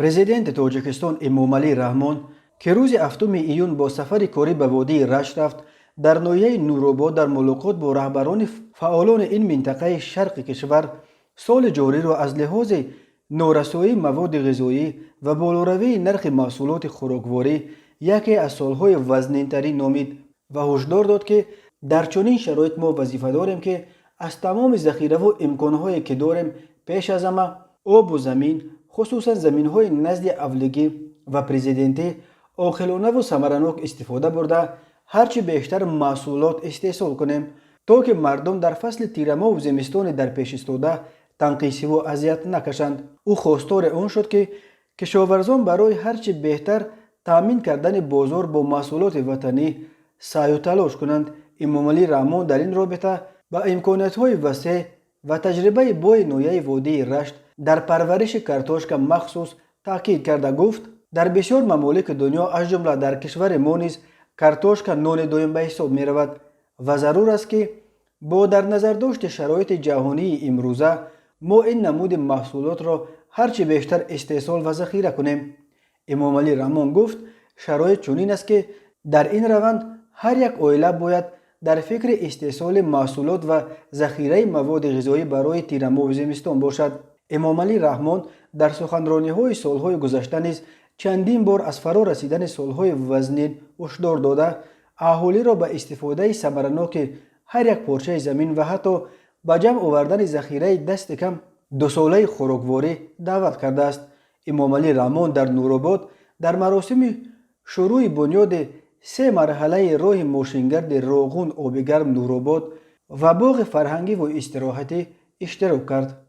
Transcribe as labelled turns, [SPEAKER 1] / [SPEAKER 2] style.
[SPEAKER 1] президент тоҷикистон эмомалӣ раҳмон ки рӯзи 7 июн бо сафари корӣ ба водии рашт рафт, дар ноҳияи нуробод дар мулоқот бо раҳбарони фаъолони ин минтақаи шарқи кишвар соли ҷориро аз лиҳози норасоии маводи ғизоӣ ва болоравии нархи маҳсулоти хӯрокворӣ яке аз солҳои вазнинтарин номид ва ҳушдор дод, ки дар чунин шароит мо вазифа дорем, ки аз тамоми захираву имконҳое ки дорем пеш аз ҳама обу замин, хусусан заминҳои назди авлигӣ ва президентӣ оқилонаву самаранок истифода бурда ҳарчи бештар маҳсулот истеҳсол кунем, то ки мардум дар фасли тирамоҳу зимистони дар пеш истода танқисиву азият накашанд. ӯ хостори он шуд, ки кишоварзон барои ҳарчи беҳтар таъмин кардани бозор бо маҳсулоти ватанӣ саъю талош кунанд. эмомалӣ раҳмон дар ин робита ба имкониятҳои васеъ ва таҷрибаи бои ноҳияи водии рашт дар парвариши картошка махсус таъкид карда гуфт: дар бисёр мамолики дунё аз ҷумла дар кишвари мо низ картошка нони дуюм ба ҳисоб меравад ва зарур аст, ки бо дар назардошти шароити ҷаҳонии имрӯза мо ин намуди маҳсулотро ҳарчи бештар истеҳсол ва захира кунем. эмомалӣ раҳмон гуфт: шароит чунин аст, ки дар ин раванд ҳар як оила бояд дар фикри истеҳсоли маҳсулот ва захираи маводи ғизоӣ барои тирамоҳу зимистон бошад. эмомалӣ раҳмон дар суханрониҳои солҳои гузашта низ чандин бор аз фаро расидани солҳои вазнин ҳушдор дода, аҳолиро ба истифодаи самараноки ҳар як порчаи замин ва ҳатто ба ҷамъ овардани захираи дасти кам дусолаи хӯрокворӣ даъват кардааст. эмомалӣ раҳмон дар нуробод дар маросими шурӯъи бунёди 3 марҳалаи роҳи мошингарди Роғун Обигарм Нуробод ва боғи фарҳангиву истироҳатӣ иштирок кард.